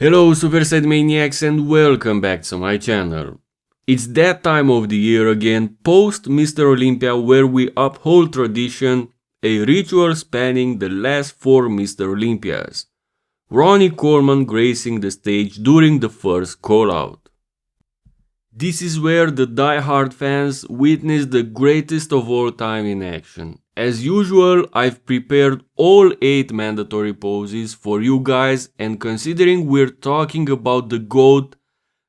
Hello Superset maniacs and welcome back to my channel. It's that time of the year again, post Mr. Olympia, where we uphold tradition, a ritual spanning the last 4 Mr. Olympias. Ronnie Coleman gracing the stage during the first Callout. This is where the die-hard fans witness the greatest of all time in action. As usual, I've prepared all 8 mandatory poses for you guys, and considering we're talking about the GOAT,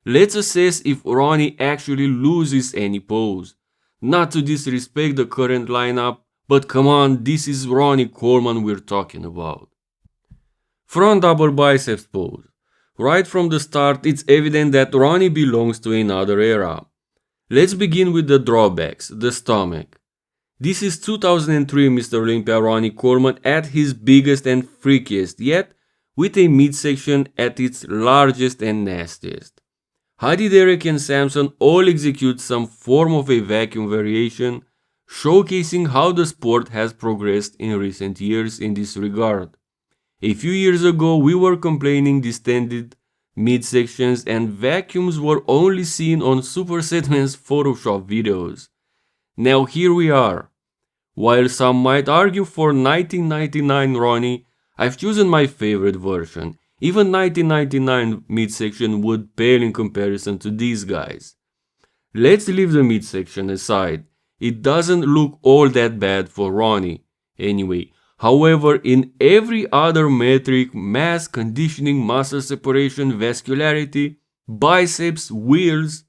let's assess if Ronnie actually loses any pose. Not to disrespect the current lineup, but come on, this is Ronnie Coleman we're talking about. Front double biceps pose. Right from the start, it's evident that Ronnie belongs to another era. Let's begin with the drawbacks, the stomach. This is 2003 Mr. Olympia Ronnie Coleman at his biggest and freakiest, yet with a midsection at its largest and nastiest. Hadi, Derek and Samson all execute some form of a vacuum variation, showcasing how the sport has progressed in recent years in this regard. A few years ago, we were complaining distended midsections and vacuums were only seen on Supersetman's Photoshop videos. Now here we are. While some might argue for 1999 Ronnie, I've chosen my favorite version. Even 1999 midsection would pale in comparison to these guys. Let's leave the midsection aside. It doesn't look all that bad for Ronnie. Anyway, however, in every other metric, mass, conditioning, muscle separation, vascularity, biceps, wheels,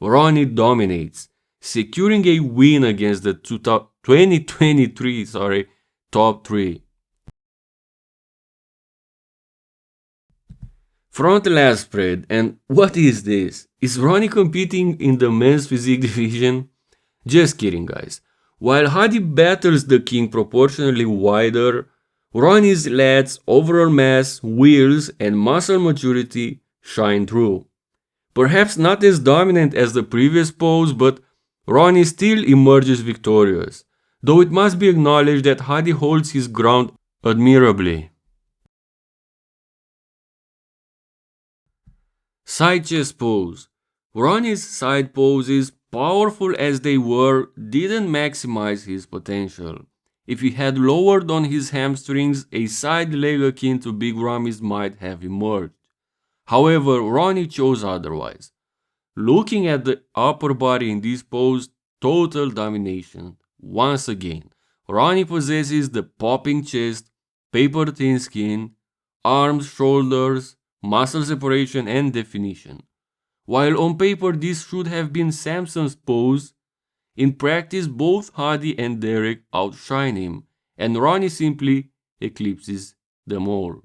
Ronnie dominates, securing a win against the 2023 top 3. Front lat spread, and what is this? Is Ronnie competing in the men's physique division? Just kidding, guys. While Hadi battles the king proportionally wider, Ronnie's lats, overall mass, wheels, and muscle maturity shine through. Perhaps not as dominant as the previous pose, but Ronnie still emerges victorious, though it must be acknowledged that Hadi holds his ground admirably. Side chest pose. Ronnie's side poses, powerful as they were, didn't maximize his potential. If he had lowered on his hamstrings, a side leg akin to Big Rami's might have emerged. However, Ronnie chose otherwise. Looking at the upper body in this pose, total domination. Once again, Ronnie possesses the popping chest, paper-thin skin, arms, shoulders, muscle separation and definition. While on paper this should have been Samson's pose, in practice both Hadi and Derek outshine him, and Ronnie simply eclipses them all.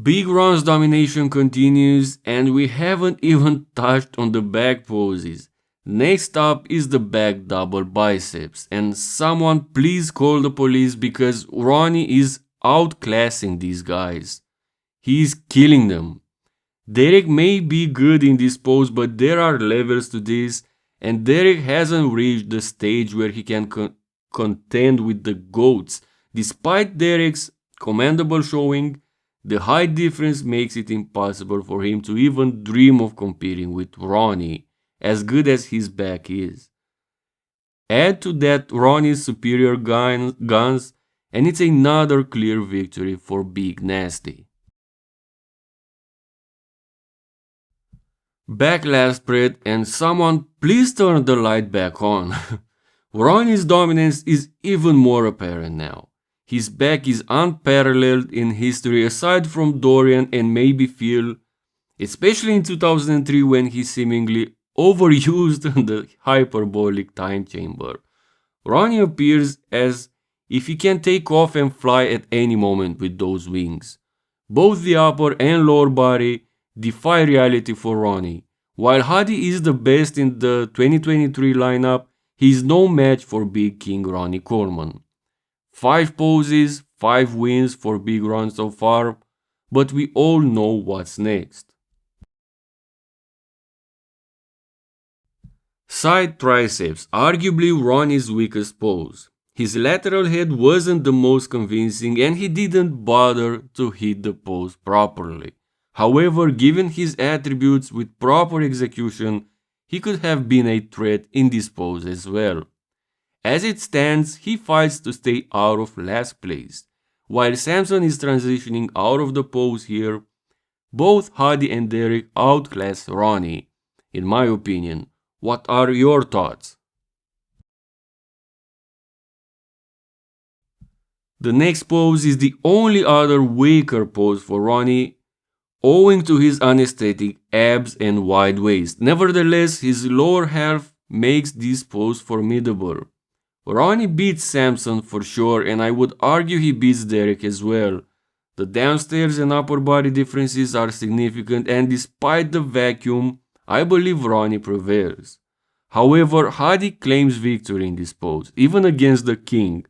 Big Ron's domination continues, and we haven't even touched on the back poses. Next up is the back double biceps, and someone please call the police because Ronnie is outclassing these guys. He is killing them. Derek may be good in this pose, but there are levels to this, and Derek hasn't reached the stage where he can contend with the GOATs. Despite Derek's commendable showing, the height difference makes it impossible for him to even dream of competing with Ronnie, as good as his back is. Add to that Ronnie's superior guns, and it's another clear victory for Big Nasty. Back lat spread, and someone please turn the light back on. Ronnie's dominance is even more apparent now. His back is unparalleled in history aside from Dorian and maybe Phil, especially in 2003 when he seemingly overused the hyperbolic time chamber. Ronnie appears as if he can take off and fly at any moment with those wings. Both the upper and lower body defy reality for Ronnie. While Hadi is the best in the 2023 lineup, he is no match for Big King Ronnie Coleman. 5 poses, 5 wins for Big Ron so far, but we all know what's next. Side triceps, arguably Ronnie's weakest pose. His lateral head wasn't the most convincing and he didn't bother to hit the pose properly. However, given his attributes with proper execution, he could have been a threat in this pose as well. As it stands, he fights to stay out of last place. While Samson is transitioning out of the pose here, both Hadi and Derek outclass Ronnie. In my opinion, what are your thoughts? The next pose is the only other weaker pose for Ronnie, owing to his unaesthetic abs and wide waist. Nevertheless, his lower half makes this pose formidable. Ronnie beats Samson for sure, and I would argue he beats Derek as well. The downstairs and upper body differences are significant, and despite the vacuum, I believe Ronnie prevails. However, Hadi claims victory in this pose, even against the king.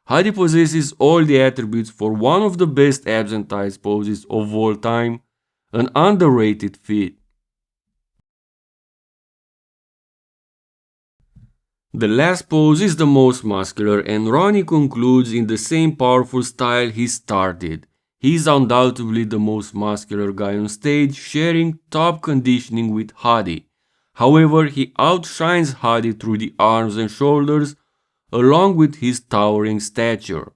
Hadi possesses all the attributes for one of the best abs and thighs poses of all time, an underrated feat. The last pose is the most muscular, and Ronnie concludes in the same powerful style he started. He is undoubtedly the most muscular guy on stage, sharing top conditioning with Hadi. However, he outshines Hadi through the arms and shoulders, along with his towering stature.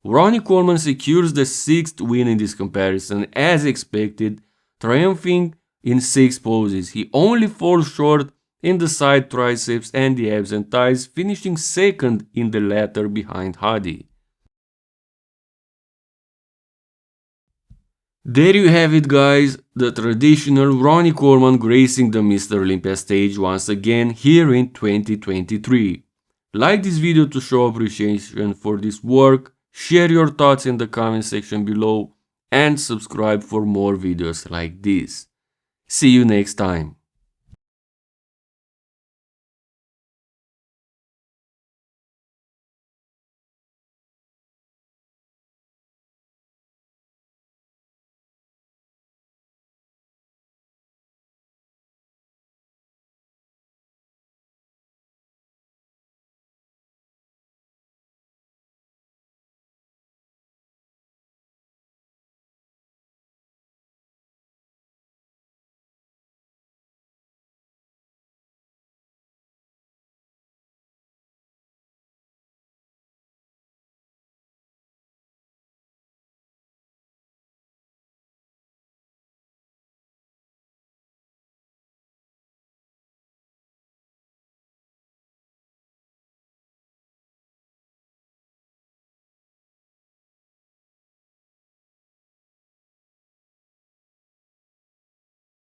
Ronnie Coleman secures the 6th win in this comparison, as expected, triumphing in 6 poses. He only falls short in the side triceps and the abs and thighs, finishing 2nd in the latter behind Hadi. There you have it, guys, the traditional Ronnie Coleman gracing the Mr. Olympia stage once again here in 2023. Like this video to show appreciation for this work, share your thoughts in the comment section below, and subscribe for more videos like this. See you next time.